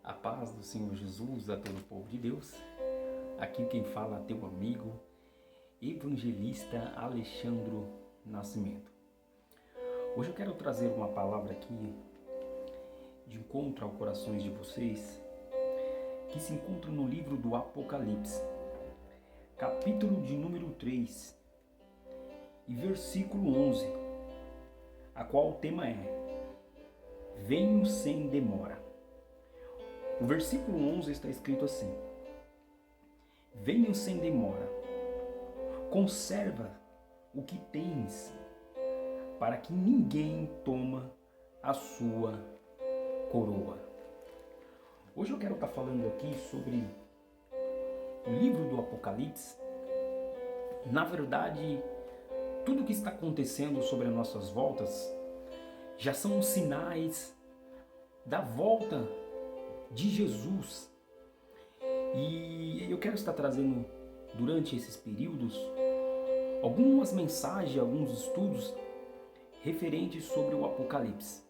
A paz do Senhor Jesus a todo o povo de Deus. Aqui quem fala é teu amigo, evangelista Alexandro Nascimento. Hoje eu quero trazer uma palavra aqui de encontro ao corações de vocês, que se encontra no livro do Apocalipse, capítulo de número 3 e versículo 11, a qual o tema é: venho sem demora. O versículo 11 está escrito assim: venho sem demora, conserva o que tens, para que ninguém toma a sua coroa. Hoje eu quero estar falando aqui sobre o livro do Apocalipse. Na verdade, tudo o que está acontecendo sobre as nossas voltas já são os sinais da volta de Jesus. E eu quero estar trazendo durante esses períodos algumas mensagens, alguns estudos referentes sobre o Apocalipse.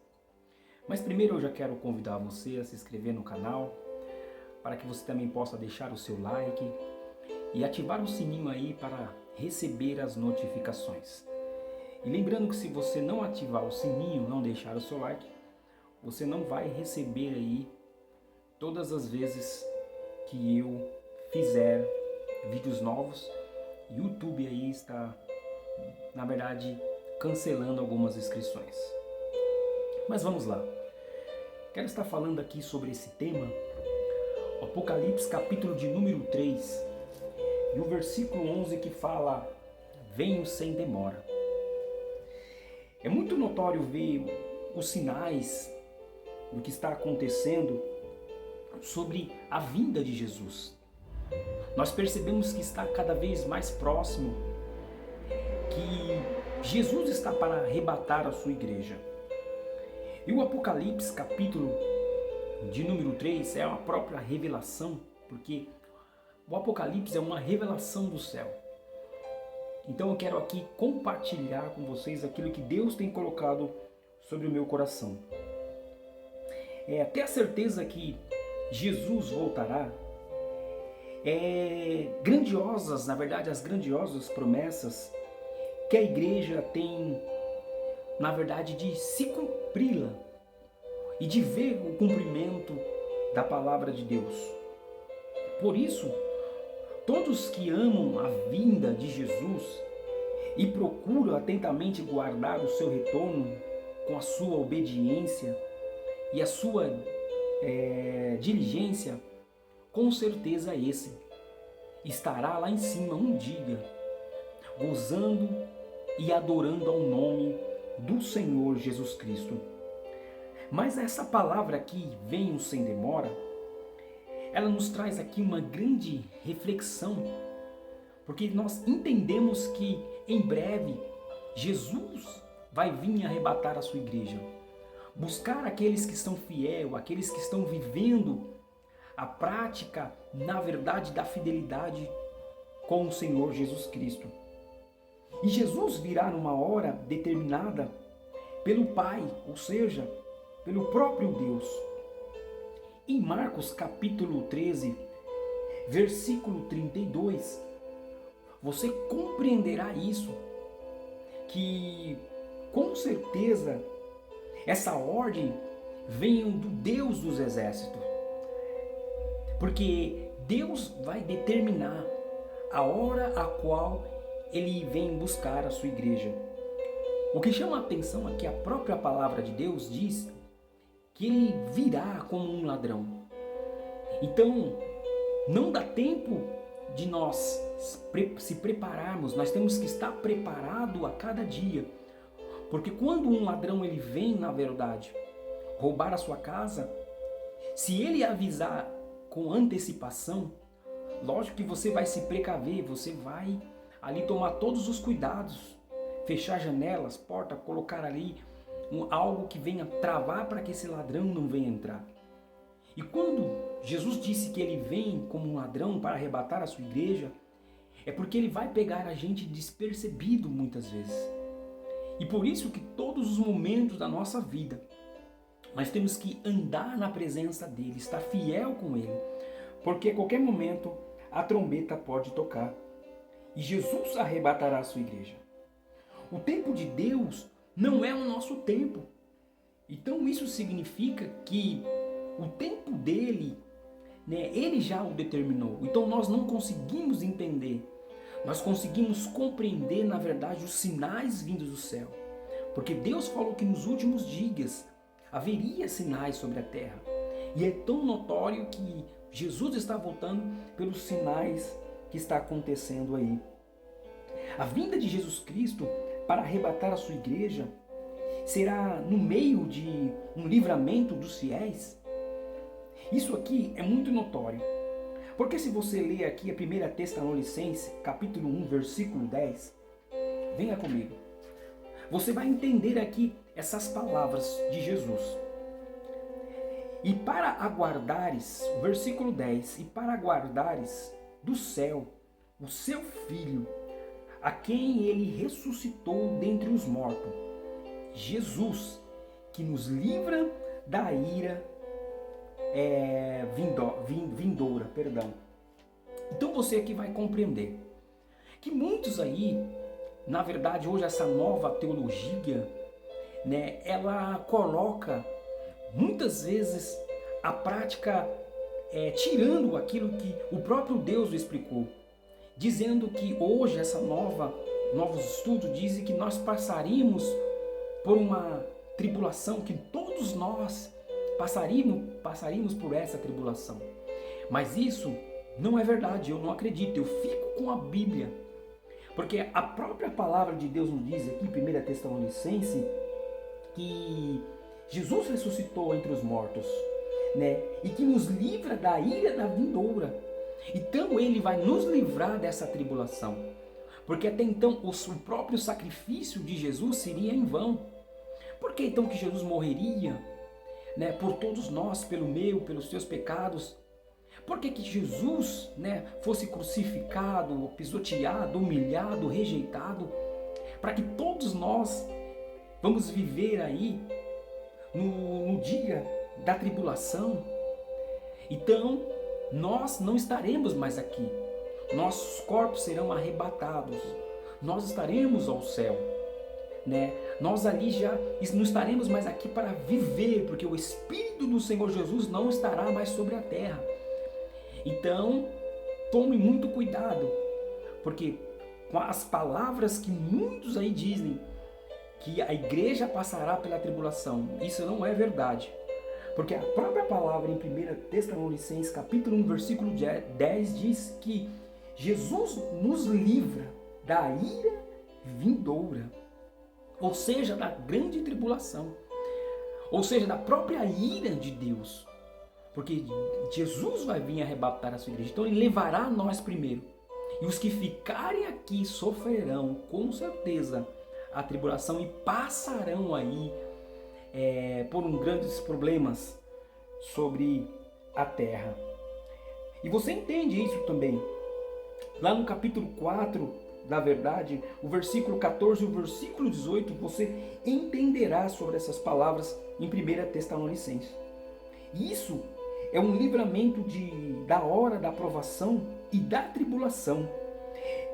Mas primeiro eu já quero convidar você a se inscrever no canal, para que você também possa deixar o seu like e ativar o sininho aí para receber as notificações. E lembrando que se você não ativar o sininho, não deixar o seu like, você não vai receber aí todas as vezes que eu fizer vídeos novos. YouTube aí está, na verdade, cancelando algumas inscrições. Mas vamos lá. Quero estar falando aqui sobre esse tema, Apocalipse capítulo de número 3 e o versículo 11 que fala: venho sem demora. É muito notório ver os sinais do que está acontecendo sobre a vinda de Jesus. Nós percebemos que está cada vez mais próximo, que Jesus está para arrebatar a sua igreja. E o Apocalipse capítulo de número 3 é uma própria revelação, porque o Apocalipse é uma revelação do céu. Então eu quero aqui compartilhar com vocês aquilo que Deus tem colocado sobre o meu coração. Ter a certeza que Jesus voltará, grandiosas, na verdade, as grandiosas promessas que a igreja tem, na verdade, de se cumpri-la e de ver o cumprimento da palavra de Deus. Por isso, todos que amam a vinda de Jesus e procuram atentamente guardar o seu retorno com a sua obediência e a sua diligência, com certeza esse estará lá em cima um dia, gozando e adorando ao nome do Senhor Jesus Cristo. Mas essa palavra aqui, venho sem demora, ela nos traz aqui uma grande reflexão, porque nós entendemos que em breve Jesus vai vir arrebatar a sua igreja, buscar aqueles que estão fiéis, aqueles que estão vivendo a prática, na verdade, da fidelidade com o Senhor Jesus Cristo. E Jesus virá numa hora determinada pelo Pai, ou seja, pelo próprio Deus. Em Marcos capítulo 13, versículo 32, você compreenderá isso, que com certeza essa ordem vem do Deus dos exércitos, porque Deus vai determinar a hora a qual Ele vem buscar a sua igreja. O que chama a atenção é que a própria palavra de Deus diz que Ele virá como um ladrão. Então, não dá tempo de nós se prepararmos, nós temos que estar preparado a cada dia. Porque quando um ladrão ele vem, na verdade, roubar a sua casa, se ele avisar com antecipação, lógico que você vai se precaver, você vai ali tomar todos os cuidados, fechar janelas, porta, colocar ali algo que venha travar para que esse ladrão não venha entrar. E quando Jesus disse que ele vem como um ladrão para arrebatar a sua igreja, é porque ele vai pegar a gente despercebido muitas vezes. E por isso que todos os momentos da nossa vida, Nós temos que andar na presença dele, estar fiel com ele, porque a qualquer momento a trombeta pode tocar e Jesus arrebatará a sua igreja. O tempo de Deus não é o nosso tempo. Então isso significa que o tempo dele, ele já o determinou. Então nós não conseguimos entender. Nós conseguimos compreender, na verdade, os sinais vindos do céu. Porque Deus falou que nos últimos dias haveria sinais sobre a terra. E é tão notório que Jesus está voltando pelos sinais que está acontecendo aí. A vinda de Jesus Cristo para arrebatar a sua igreja será no meio de um livramento dos fiéis. Isso aqui é muito notório. Porque se você ler aqui a 1 Tessalonicenses, capítulo 1, versículo 10, venha comigo. Você vai entender aqui essas palavras de Jesus. E para aguardares, versículo 10, e para aguardares do céu o seu Filho, a quem ele ressuscitou dentre os mortos, Jesus, que nos livra da ira vindoura. Então você aqui vai compreender que muitos aí, na verdade, hoje essa nova teologia, ela coloca muitas vezes a prática tirando aquilo que o próprio Deus explicou, dizendo que hoje essa novos estudos dizem que nós passaríamos por uma tribulação, que todos nós passaríamos por essa tribulação. Mas isso não é verdade, eu não acredito, eu fico com a Bíblia. Porque a própria palavra de Deus nos diz aqui, em 1 Tessalonicenses, que Jesus ressuscitou entre os mortos, e que nos livra da ira da vindoura. Então ele vai nos livrar dessa tribulação. Porque até então o próprio sacrifício de Jesus seria em vão. Por que então que Jesus morreria, por todos nós, pelo meu, pelos teus pecados? Por que Jesus, fosse crucificado, pisoteado, humilhado, rejeitado? Para que todos nós vamos viver aí no dia da tribulação. Então, nós não estaremos mais aqui. Nossos corpos serão arrebatados. Nós estaremos ao céu. Nós ali já não estaremos mais aqui para viver, porque o Espírito do Senhor Jesus não estará mais sobre a terra. Então, tome muito cuidado, porque com as palavras que muitos aí dizem que a igreja passará pela tribulação, isso não é verdade. Porque a própria palavra em 1 Tessalonicenses, capítulo 1, versículo 10, diz que Jesus nos livra da ira vindoura, ou seja, da grande tribulação, ou seja, da própria ira de Deus. Porque Jesus vai vir arrebatar a sua igreja. Então ele levará nós primeiro. E os que ficarem aqui sofrerão com certeza a tribulação e passarão aí por grandes problemas sobre a terra. E você entende isso também. Lá no capítulo 4, na verdade, o versículo 14 e o versículo 18, você entenderá sobre essas palavras em 1 Tessalonicenses. Isso é um livramento da hora da provação e da tribulação,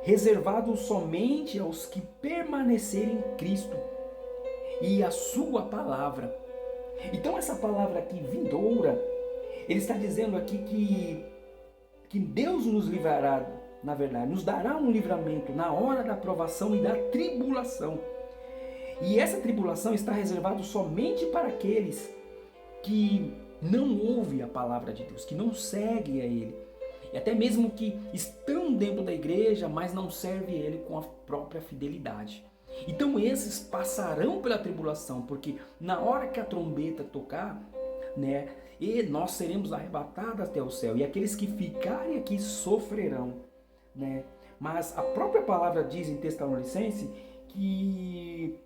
reservado somente aos que permanecerem em Cristo e a sua palavra. Então essa palavra aqui, vindoura, ele está dizendo aqui que Deus nos livrará, na verdade, nos dará um livramento na hora da provação e da tribulação. E essa tribulação está reservada somente para aqueles que não ouvem a palavra de Deus, que não seguem a Ele. E até mesmo que estão dentro da igreja, mas não servem a Ele com a própria fidelidade. Então esses passarão pela tribulação, porque na hora que a trombeta tocar, e nós seremos arrebatados até o céu. E aqueles que ficarem aqui sofrerão. Mas a própria palavra diz em Tessalonicenses que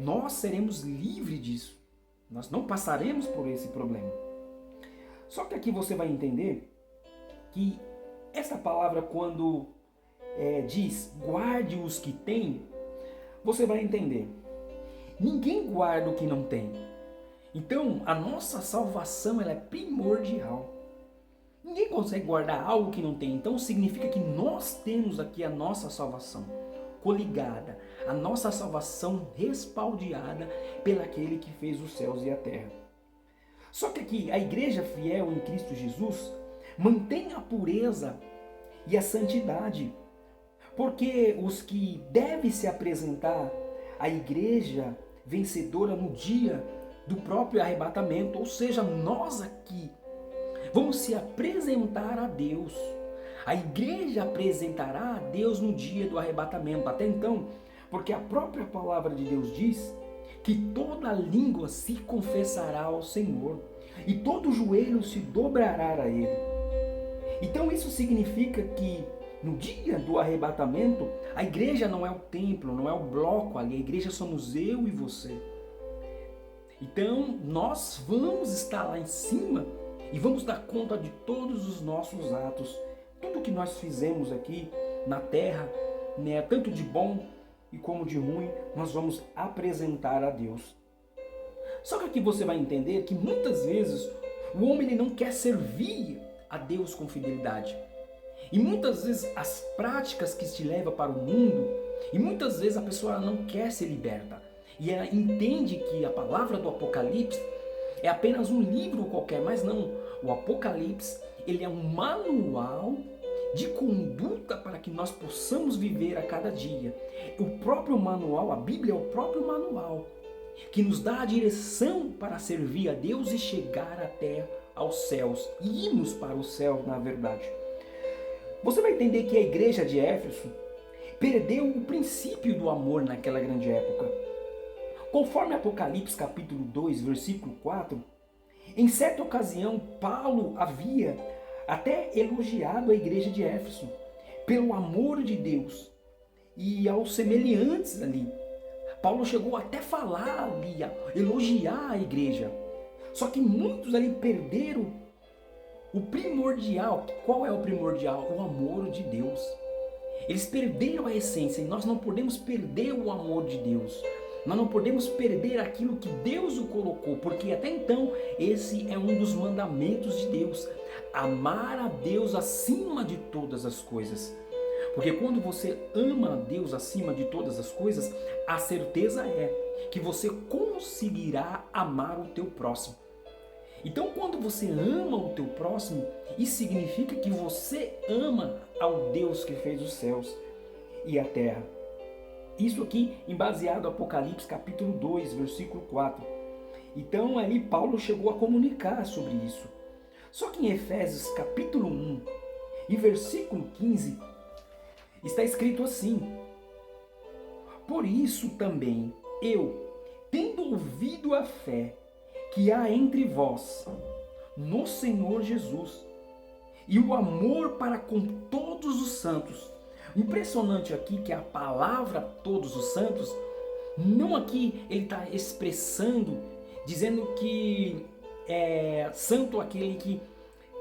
nós seremos livres disso. Nós não passaremos por esse problema. Só que aqui você vai entender que essa palavra, quando diz guarde os que têm, você vai entender. Ninguém guarda o que não tem. Então, a nossa salvação ela é primordial. Ninguém consegue guardar algo que não tem. Então, significa que nós temos aqui a nossa salvação coligada, a nossa salvação respaldeada pelaquele que fez os céus e a terra. Só que aqui, a igreja fiel em Cristo Jesus mantém a pureza e a santidade, porque os que devem se apresentar à igreja vencedora no dia do próprio arrebatamento, ou seja, nós aqui vamos se apresentar a Deus. A igreja apresentará a Deus no dia do arrebatamento. Até então, porque a própria palavra de Deus diz que toda língua se confessará ao Senhor e todo joelho se dobrará a Ele. Então isso significa que no dia do arrebatamento, a igreja não é o templo, não é o bloco ali, a igreja somos eu e você. Então nós vamos estar lá em cima e vamos dar conta de todos os nossos atos, tudo que nós fizemos aqui na terra, né, tanto de bom e como de ruim, nós vamos apresentar a Deus. Só que aqui você vai entender que muitas vezes o homem ele não quer servir a Deus com fidelidade. E muitas vezes as práticas que te levam para o mundo, e muitas vezes a pessoa não quer ser liberta. E ela entende que a palavra do Apocalipse é apenas um livro qualquer, mas não. O Apocalipse, ele é um manual de conduta para que nós possamos viver a cada dia. O próprio manual, a Bíblia é o próprio manual que nos dá a direção para servir a Deus e chegar até aos céus. E irmos para o céu, na verdade. Você vai entender que a igreja de Éfeso perdeu o princípio do amor naquela grande época. Conforme Apocalipse capítulo 2, versículo 4, em certa ocasião Paulo havia até elogiado a igreja de Éfeso pelo amor de Deus e aos semelhantes ali. Paulo chegou até falar ali, elogiar a igreja. Só que muitos ali perderam o primordial. Qual é o primordial? O amor de Deus. Eles perderam a essência e nós não podemos perder o amor de Deus. Nós não podemos perder aquilo que Deus o colocou, porque até então esse é um dos mandamentos de Deus. Amar a Deus acima de todas as coisas. Porque quando você ama a Deus acima de todas as coisas, a certeza é que você conseguirá amar o teu próximo. Então quando você ama o teu próximo, isso significa que você ama ao Deus que fez os céus e a terra. Isso aqui baseado no Apocalipse capítulo 2, versículo 4. Então ali Paulo chegou a comunicar sobre isso. Só que em Efésios capítulo 1 e versículo 15, está escrito assim: por isso também eu, tendo ouvido a fé que há entre vós no Senhor Jesus e o amor para com todos os santos. Impressionante aqui que a palavra todos os santos, não aqui ele está expressando, dizendo que é santo aquele que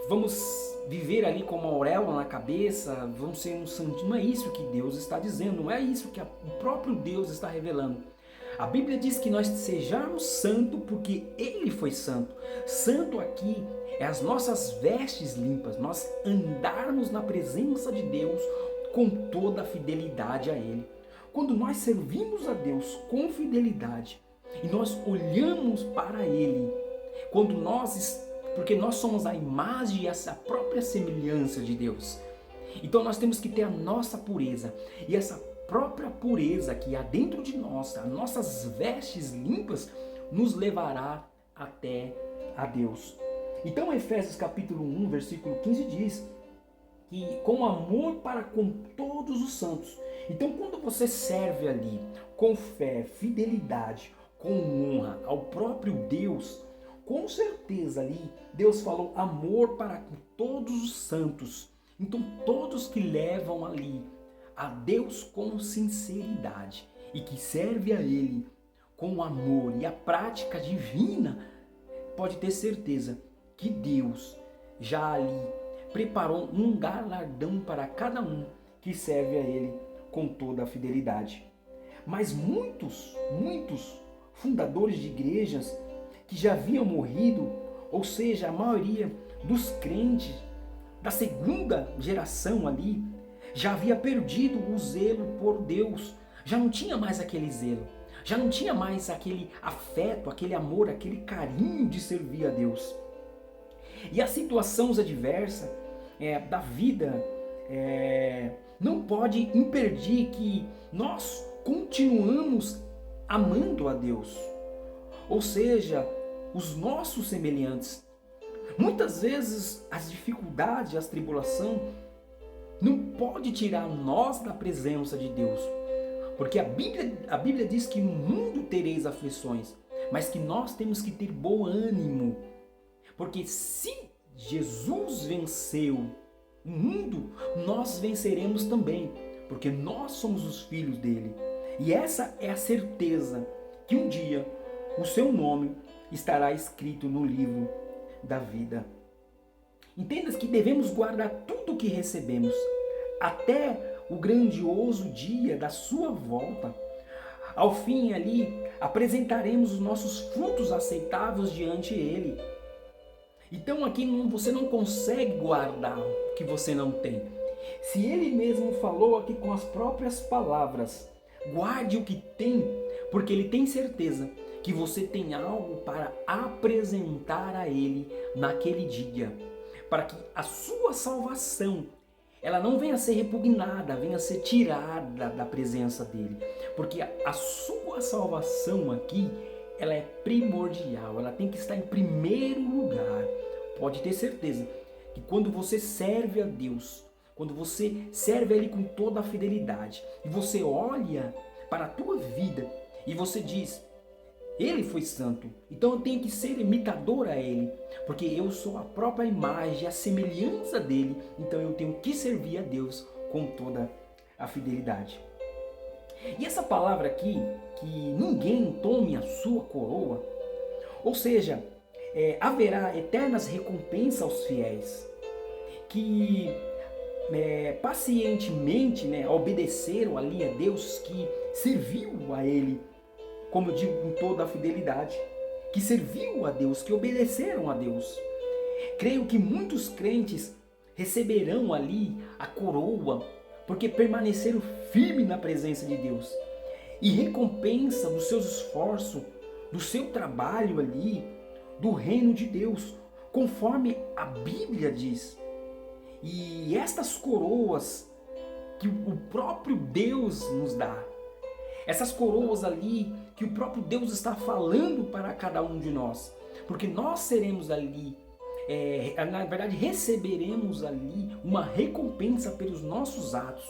vamos viver ali com uma auréola na cabeça, vamos ser um santo. Não é isso que Deus está dizendo, não é isso que o próprio Deus está revelando. A Bíblia diz que nós sejamos santos porque Ele foi santo. Santo aqui é as nossas vestes limpas, nós andarmos na presença de Deus com toda a fidelidade a Ele. Quando nós servimos a Deus com fidelidade e nós olhamos para Ele, porque nós somos a imagem e a própria semelhança de Deus. Então nós temos que ter a nossa pureza. E essa própria pureza que há dentro de nós, as nossas vestes limpas, nos levará até a Deus. Então Efésios capítulo 1, versículo 15 diz que com amor para com todos os santos. Então quando você serve ali com fé, fidelidade, com honra ao próprio Deus, com certeza ali Deus falou amor para com todos os santos. Então todos que levam ali a Deus com sinceridade e que serve a Ele com amor e a prática divina, pode ter certeza que Deus já ali preparou um galardão para cada um que serve a Ele com toda a fidelidade. Mas muitos fundadores de igrejas que já haviam morrido, ou seja, a maioria dos crentes da segunda geração ali, já havia perdido o zelo por Deus, já não tinha mais aquele zelo, já não tinha mais aquele afeto, aquele amor, aquele carinho de servir a Deus. E a situação adversa da vida não pode impedir que nós continuamos amando a Deus, ou seja, os nossos semelhantes. Muitas vezes as dificuldades, as tribulações não pode tirar nós da presença de Deus, porque a Bíblia diz que no mundo tereis aflições, mas que nós temos que ter bom ânimo, porque se Jesus venceu o mundo, nós venceremos também, porque nós somos os filhos dele. E essa é a certeza que um dia o seu nome estará escrito no livro da vida. Entenda que devemos guardar tudo o que recebemos até o grandioso dia da sua volta. Ao fim ali, apresentaremos os nossos frutos aceitáveis diante dele. Então aqui você não consegue guardar o que você não tem. Se ele mesmo falou aqui com as próprias palavras, guarde o que tem, porque ele tem certeza que você tem algo para apresentar a ele naquele dia, para que a sua salvação ela não venha a ser repugnada, venha a ser tirada da presença dele, porque a sua salvação aqui, ela é primordial, ela tem que estar em primeiro lugar. Pode ter certeza que quando você serve a Deus, quando você serve a Ele com toda a fidelidade, e você olha para a tua vida e você diz, Ele foi santo, então eu tenho que ser imitador a Ele, porque eu sou a própria imagem, a semelhança dEle, então eu tenho que servir a Deus com toda a fidelidade. E essa palavra aqui, que ninguém tome a sua coroa, ou seja, haverá eternas recompensas aos fiéis, que pacientemente obedeceram ali a Deus, que serviu a Ele, como eu digo, com toda a fidelidade, que serviu a Deus, que obedeceram a Deus. Creio que muitos crentes receberão ali a coroa, porque permaneceram firmes na presença de Deus. E recompensa dos seus esforços, do seu trabalho ali, do reino de Deus, conforme a Bíblia diz. E estas coroas que o próprio Deus nos dá, essas coroas ali que o próprio Deus está falando para cada um de nós, porque nós seremos ali, na verdade receberemos ali uma recompensa pelos nossos atos,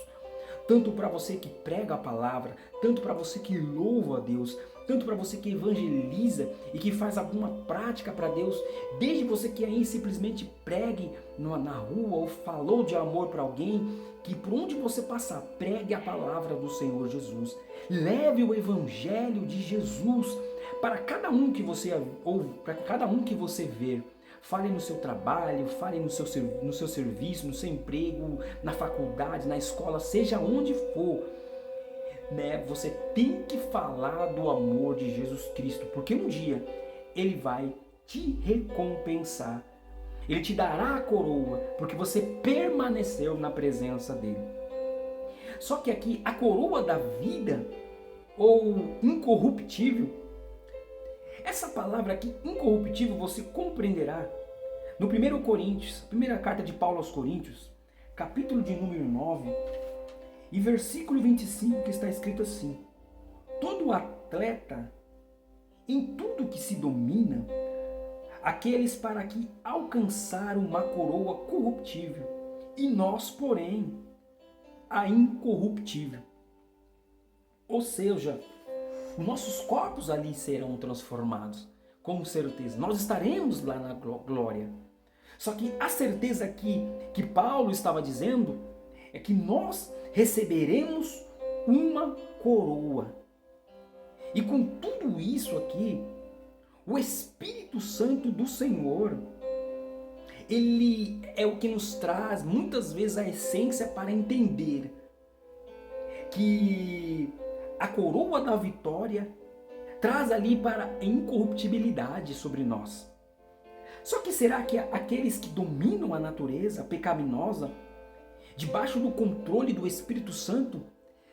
tanto para você que prega a palavra, tanto para você que louva a Deus, tanto para você que evangeliza e que faz alguma prática para Deus, desde você que aí simplesmente pregue na rua ou falou de amor para alguém, que por onde você passar, pregue a palavra do Senhor Jesus. Leve o evangelho de Jesus para cada um que você ouve, para cada um que você vê. Fale no seu trabalho, fale no seu serviço, no seu emprego, na faculdade, na escola, seja onde for. Você tem que falar do amor de Jesus Cristo, porque um dia Ele vai te recompensar. Ele te dará a coroa, porque você permaneceu na presença dele. Só que aqui, a coroa da vida, ou incorruptível, essa palavra aqui, incorruptível, você compreenderá no 1 Coríntios, primeira carta de Paulo aos Coríntios, capítulo de número 9, e versículo 25, que está escrito assim: todo atleta, em tudo que se domina, aqueles para que alcançaram uma coroa corruptível, e nós, porém, a incorruptível. Ou seja, os nossos corpos ali serão transformados, com certeza. Nós estaremos lá na glória. Só que a certeza aqui que Paulo estava dizendo é que nós receberemos uma coroa. E com tudo isso aqui, o Espírito Santo do Senhor, ele é o que nos traz muitas vezes a essência para entender que a coroa da vitória traz ali para a incorruptibilidade sobre nós. Só que será que aqueles que dominam a natureza pecaminosa, debaixo do controle do Espírito Santo,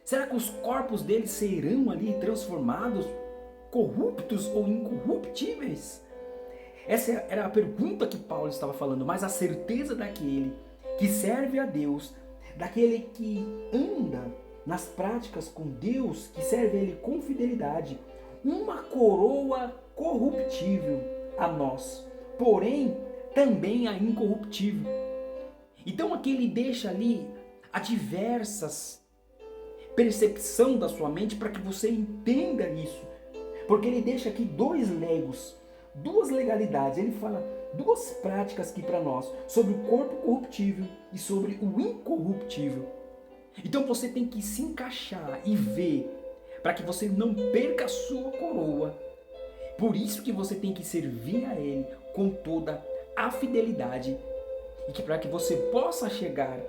será que os corpos deles serão ali transformados, corruptos ou incorruptíveis? Essa era a pergunta que Paulo estava falando, mas a certeza daquele que serve a Deus, daquele que anda nas práticas com Deus, que serve a Ele com fidelidade, uma coroa corruptível a nós, porém também a incorruptível. Então aqui ele deixa ali a diversas percepção da sua mente para que você entenda isso, porque ele deixa aqui dois legos, duas legalidades, ele fala duas práticas aqui para nós, sobre o corpo corruptível e sobre o incorruptível. Então você tem que se encaixar e ver, para que você não perca a sua coroa. Por isso que você tem que servir a Ele com toda a fidelidade, e que para que você possa chegar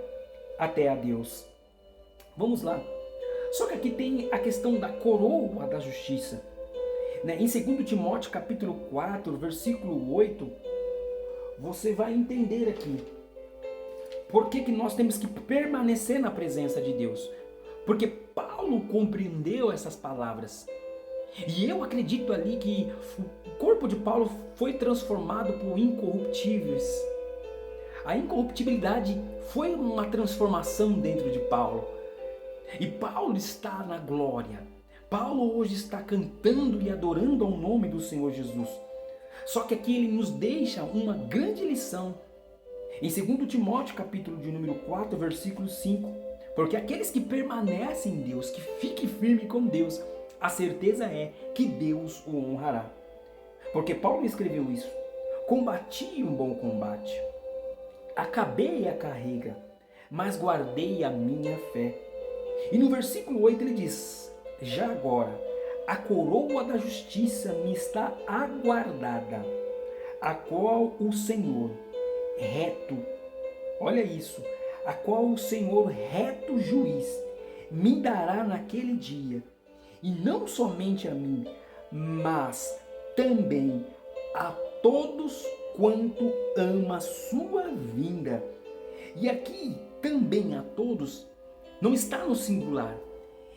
até a Deus. Vamos lá. Só que aqui tem a questão da coroa da justiça. Em 2 Timóteo capítulo 4, versículo 8, você vai entender aqui por que nós temos que permanecer na presença de Deus. Porque Paulo compreendeu essas palavras. E eu acredito ali que o corpo de Paulo foi transformado por incorruptíveis. A incorruptibilidade foi uma transformação dentro de Paulo. E Paulo está na glória. Paulo hoje está cantando e adorando ao nome do Senhor Jesus. Só que aqui ele nos deixa uma grande lição. Em 2 Timóteo, capítulo de número 4, versículo 5. Porque aqueles que permanecem em Deus, que fiquem firmes com Deus, a certeza é que Deus o honrará. Porque Paulo escreveu isso. Combati um bom combate. Acabei a carreira, mas guardei a minha fé. E no versículo 8 ele diz: já agora, a coroa da justiça me está aguardada, a qual o Senhor reto, olha isso, a qual o Senhor reto juiz me dará naquele dia, e não somente a mim, mas também a todos quanto ama a sua vinda. E aqui também a todos não está no singular,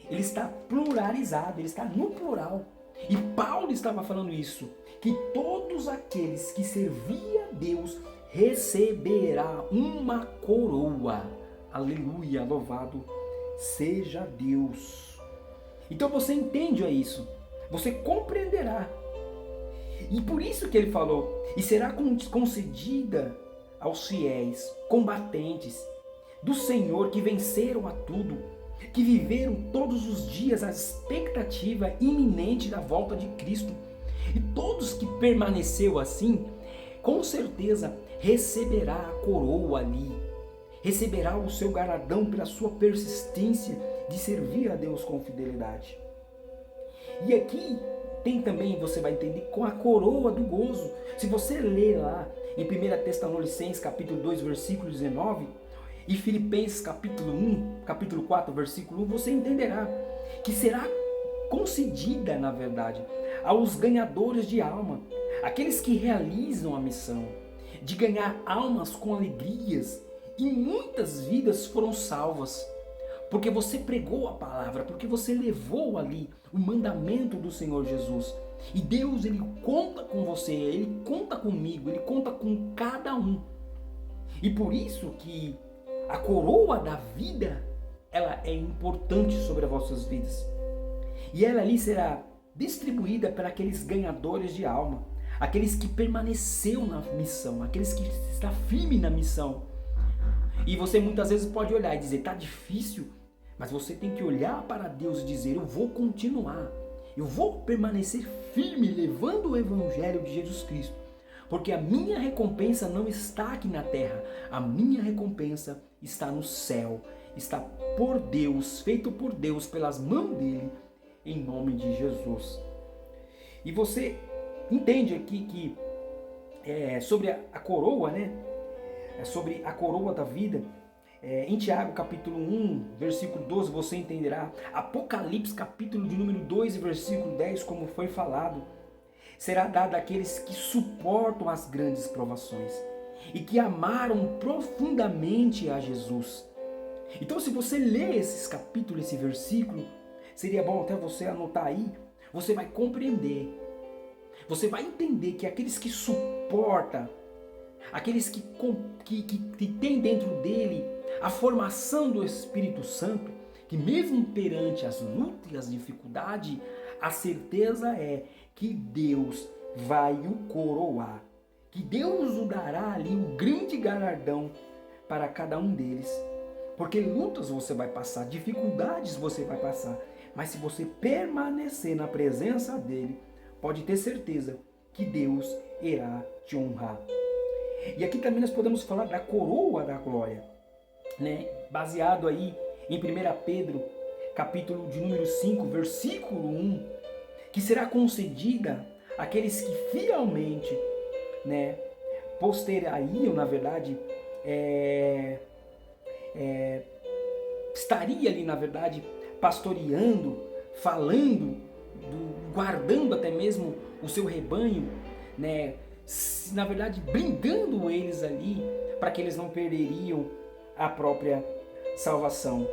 ele está pluralizado, ele está no plural. E Paulo estava falando isso, que todos aqueles que serviam a Deus receberá uma coroa. Aleluia, louvado seja Deus. Então você entende isso, você compreenderá. E por isso que ele falou, e será concedida aos fiéis, combatentes do Senhor, que venceram a tudo, que viveram todos os dias a expectativa iminente da volta de Cristo. E todos que permaneceu assim, com certeza receberá a coroa ali, receberá o seu galardão pela sua persistência de servir a Deus com fidelidade. E aqui tem também, você vai entender, com a coroa do gozo. Se você ler lá em 1 Tessalonicenses capítulo 2, versículo 19, e Filipenses capítulo 4, versículo 1, você entenderá que será concedida, na verdade, aos ganhadores de alma, aqueles que realizam a missão de ganhar almas com alegrias, e muitas vidas foram salvas, porque você pregou a palavra, porque você levou ali o mandamento do Senhor Jesus. E Deus, Ele conta com você, Ele conta comigo, Ele conta com cada um. E por isso que a coroa da vida, ela é importante sobre as vossas vidas. E ela ali será distribuída para aqueles ganhadores de alma, aqueles que permaneceu na missão, aqueles que está firme na missão. E você muitas vezes pode olhar e dizer, tá difícil, mas você tem que olhar para Deus e dizer, eu vou continuar, eu vou permanecer firme levando o evangelho de Jesus Cristo, porque a minha recompensa não está aqui na terra, a minha recompensa está no céu, está por Deus, feito por Deus, pelas mãos dele, em nome de Jesus. E você entende aqui que sobre a coroa, né? Sobre a coroa da vida, Em Tiago capítulo 1, versículo 12, você entenderá. Apocalipse capítulo de número 2 e versículo 10, como foi falado, será dado àqueles que suportam as grandes provações e que amaram profundamente a Jesus. Então, se você ler esses capítulos, esse versículo, seria bom até você anotar aí, você vai compreender, você vai entender que aqueles que suportam, aqueles que têm dentro dele a formação do Espírito Santo, que mesmo perante as lutas e as dificuldades, a certeza é que Deus vai o coroar, que Deus o dará ali o grande galardão para cada um deles. Porque lutas você vai passar, dificuldades você vai passar, mas se você permanecer na presença dele, pode ter certeza que Deus irá te honrar. E aqui também nós podemos falar da coroa da glória, né? Baseado aí em 1 Pedro, capítulo de número 5, versículo 1, que será concedida àqueles que fielmente, né, posterariam, na verdade, estaria ali, na verdade, pastoreando, falando, guardando até mesmo o seu rebanho, né? Na verdade, brindando eles ali para que eles não perderiam a própria salvação.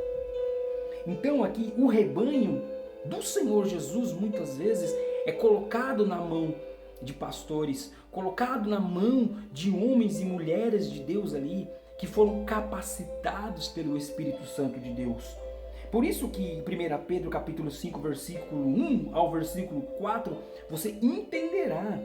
Então aqui o rebanho do Senhor Jesus muitas vezes é colocado na mão de pastores, colocado na mão de homens e mulheres de Deus ali, que foram capacitados pelo Espírito Santo de Deus. Por isso que em 1 Pedro capítulo 5, versículo 1 ao versículo 4, você entenderá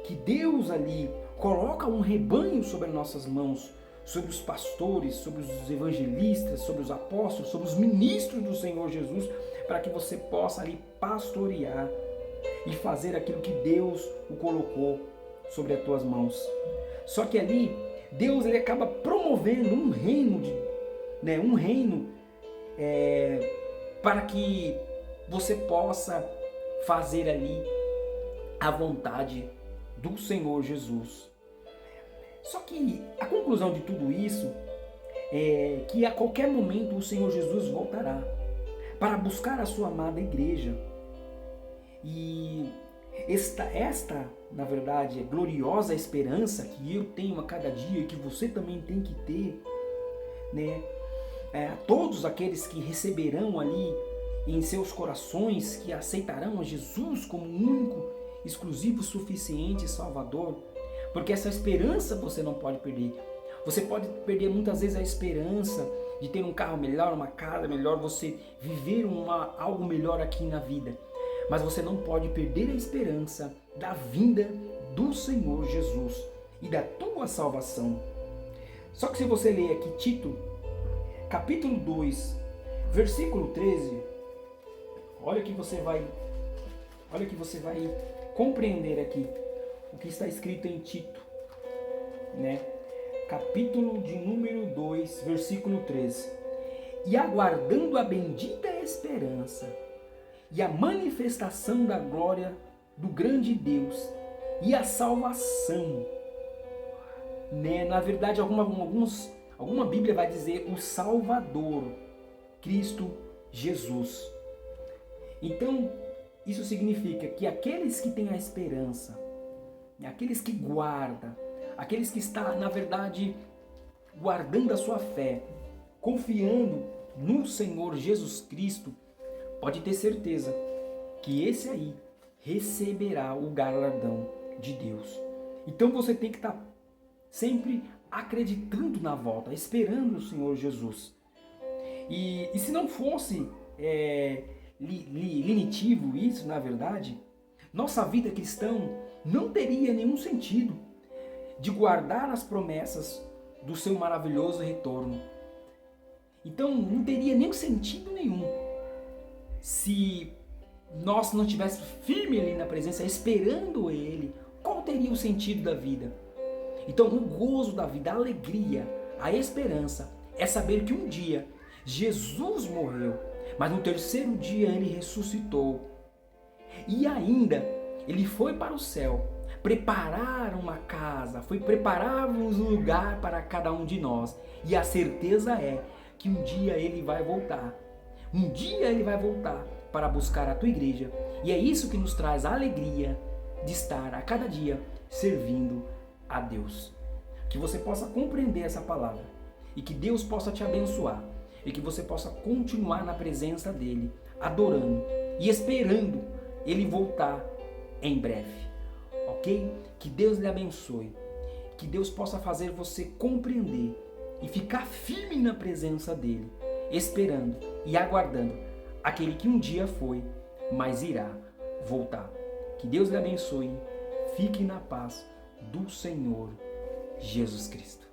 que Deus ali coloca um rebanho sobre as nossas mãos, sobre os pastores, sobre os evangelistas, sobre os apóstolos, sobre os ministros do Senhor Jesus, para que você possa ali pastorear e fazer aquilo que Deus o colocou sobre as tuas mãos. Só que ali Deus ele acaba promovendo um reino, para que você possa fazer ali a vontade do Senhor Jesus. Só que a conclusão de tudo isso é que a qualquer momento o Senhor Jesus voltará para buscar a sua amada igreja. E esta, na verdade, é gloriosa esperança que eu tenho a cada dia e que você também tem que ter, né? Todos aqueles que receberão ali em seus corações, que aceitarão a Jesus como único, exclusivo, suficiente Salvador, porque essa esperança você não pode perder. Você pode perder muitas vezes a esperança de ter um carro melhor, uma casa melhor, você viver algo melhor aqui na vida. Mas você não pode perder a esperança da vinda do Senhor Jesus e da tua salvação. Só que se você ler aqui Tito, capítulo 2, versículo 13, olha que você vai compreender aqui o que está escrito em Tito, né? Capítulo de número 2, versículo 13. E aguardando a bendita esperança e a manifestação da glória do grande Deus e a salvação, né? Na verdade, alguma Bíblia vai dizer o Salvador, Cristo Jesus. Então, isso significa que aqueles que têm a esperança, aqueles que guardam, aqueles que estão, na verdade, guardando a sua fé, confiando no Senhor Jesus Cristo, pode ter certeza que esse aí receberá o galardão de Deus. Então você tem que estar sempre acreditando na volta, esperando o Senhor Jesus. E se não fosse lenitivo isso, na verdade, nossa vida cristã não teria nenhum sentido de guardar as promessas do seu maravilhoso retorno. Então não teria nem sentido nenhum se nós não estivéssemos firmes ali na presença, esperando Ele. Qual teria o sentido da vida? Então o gozo da vida, a alegria, a esperança é saber que um dia Jesus morreu, mas no terceiro dia Ele ressuscitou. E ainda Ele foi para o céu preparar uma casa, foi preparar um lugar para cada um de nós. E a certeza é que um dia Ele vai voltar. Um dia Ele vai voltar para buscar a tua igreja. E é isso que nos traz a alegria de estar a cada dia servindo a Deus. Que você possa compreender essa palavra e que Deus possa te abençoar e que você possa continuar na presença dEle, adorando e esperando Ele voltar em breve, ok? Que Deus lhe abençoe, que Deus possa fazer você compreender e ficar firme na presença dEle, esperando e aguardando aquele que um dia foi, mas irá voltar. Que Deus lhe abençoe, fique na paz do Senhor Jesus Cristo.